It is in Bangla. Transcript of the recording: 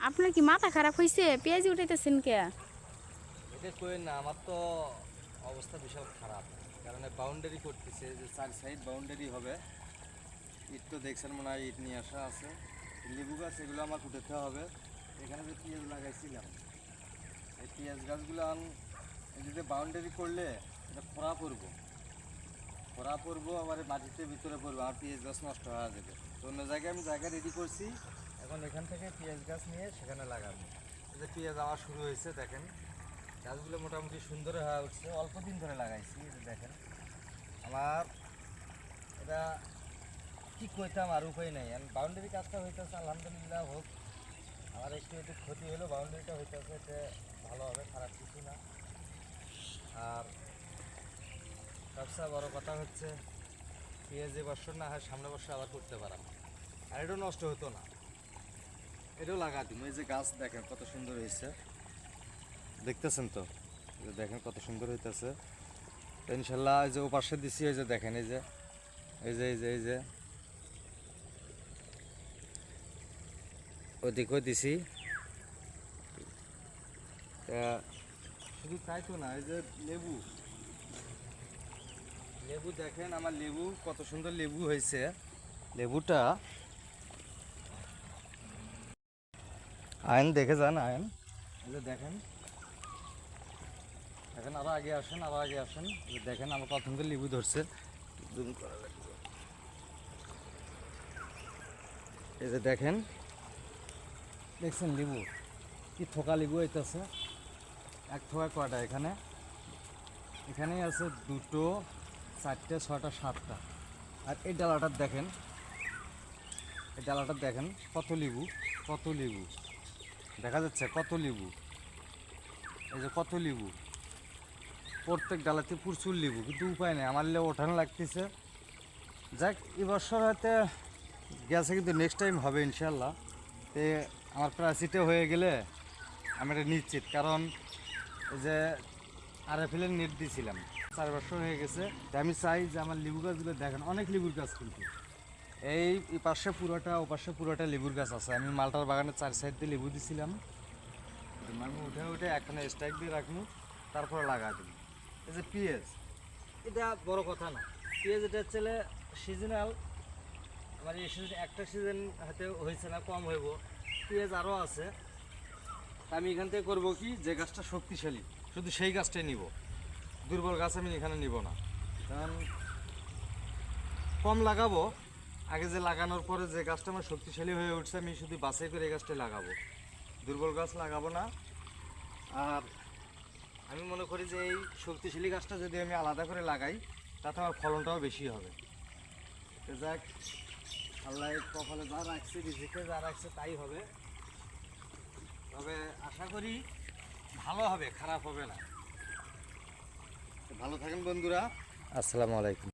আপনার কি মাথা খারাপ হয়েছে? পেঁয়াজ উঠাইতেছেন কে? এটা কই না, আমার তো অবস্থা বিশাল খারাপ। কারণ বাউন্ডারি করতেছে, যে চার সাইড বাউন্ডারি হবে। ইট তো দেখছেন মনে হয়, ইট নিয়ে আসা আছে। লেবু গাছ এগুলো আমার উঠাতে হবে। এখানে যে পেঁয়াজ লাগাইছিলাম, এই পেঁয়াজ গাছগুলো এদিকে বাউন্ডারি করলে এটা খরা পড়বো, আবার মাটিতে ভিতরে পড়বো, আর পেঁয়াজ গাছ নষ্ট হয়ে যাবে। তো অন্য জায়গায় আমি জায়গা রেডি করছি, এখন এখান থেকে পেঁয়াজ গাছ নিয়ে সেখানে লাগাবো। এই যে পেঁয়াজ আমার শুরু হয়েছে, দেখেন গাছগুলো মোটামুটি সুন্দর হয়ে উঠছে। অল্প দিন ধরে লাগাইছি, এই যে দেখেন। আমার এটা কি কইতাম, আর উপায় নাই। আমি বাউন্ডারি কাজটা হইতেছে, আলহামদুলিল্লাহ হোক। আমার একটু ক্ষতি হলো, বাউন্ডারিটা হইতেছে, এটা ভালো হবে, খারাপ কিছু না। আর সবচেয়ে বড় কথা হচ্ছে, পেঁয়াজ যে বছর না হয় সামনে বছর আবার করতে পারাম, আর এটাও নষ্ট হতো না। এটাও লাগা দিম। এই যে গাছ দেখেন কত সুন্দর হয়েছে, দেখতেছেন তো? দেখেন কত সুন্দর হইতেছে। ইনশাল্লাহ এই যে ও পাশে দিছি, এই যে দেখেন, এই যে এই যে এই যে এই যে ওদিকেও দিছি। শুধু তাই তো না, এই যে লেবু লেবু দেখেন, আমার লেবু কত সুন্দর লেবু হয়েছে। লেবুটা আয়ন দেখে যান, আয়ন এই যে দেখেন, এখন আরো আগে আসেন, আরো আগে আসেন। এই যে দেখেন আমার কত সুন্দর লেবু ধরছে। জুম করা লাগবে। এই যে দেখেন, দেখছেন লেবু কি থোকা লেবু হইতেছে। এক থোকা কয়টা এখানে, এখানেই আছে দুটো, চারটে, ছয়টা, সাতটা। আর এই ডালাটার দেখেন, এই ডালাটার দেখেন কত লেবু, কত লেবু দেখা যাচ্ছে, কত লেবু। এই যে কত লেবু, প্রত্যেক ডালাতে প্রচুর লেবু, কিন্তু উপায় নেই, আমার লেবু ওঠানো লাগতেছে। যাক, এবছর হয়তো গেছে, কিন্তু নেক্সট টাইম হবে ইনশাল্লাহ। তে আমার প্রাইসিটা হয়ে গেলে আমি এটা নিশ্চিত, কারণ এই যে RFL-এর নেট দিয়েছিলাম, 4 বছর হয়ে গেছে। তাই আমি চাই যে আমার লেবু গাছগুলো দেখেন, অনেক লেবুর গাছ, কিন্তু এই পাশে পুরোটা, ও পাশে পুরোটা লেবুর গাছ আছে। আমি মালটার বাগানের 4 সাইড দিয়ে লেবু দিছিলাম। আমি উঠে উঠে এখানে স্ট্রাইক দিয়ে রাখবো, তারপরে লাগা দিই। এই যে পেঁয়াজ, এটা বড় কথা না। পেঁয়াজ এটা হচ্ছে সিজনাল। আমার এই সিজন একটা সিজন হাতে হয়েছে না, কম হইব। পেঁয়াজ আরও আছে। আমি এখান থেকে করবো কি, যে গাছটা শক্তিশালী শুধু সেই গাছটাই নিব, দুর্বল গাছ আমি এখানে নিব না। কারণ কম লাগাবো, আগে যে লাগানোর পরে যে গাছটা আমার শক্তিশালী হয়ে উঠছে, আমি শুধু বাছাই করে এই গাছটাই লাগাবো, দুর্বল গাছ লাগাবো না। আর আমি মনে করি যে এই শক্তিশালী গাছটা যদি আমি আলাদা করে লাগাই, তাতে আমার ফলনটাও বেশি হবে। তো যাক, আল্লাহ কপালে যা রাখছে, রিজিকে যা রাখছে তাই হবে। তবে আশা করি ভালো হবে, খারাপ হবে না। ভালো থাকেন বন্ধুরা, আসসালামু আলাইকুম।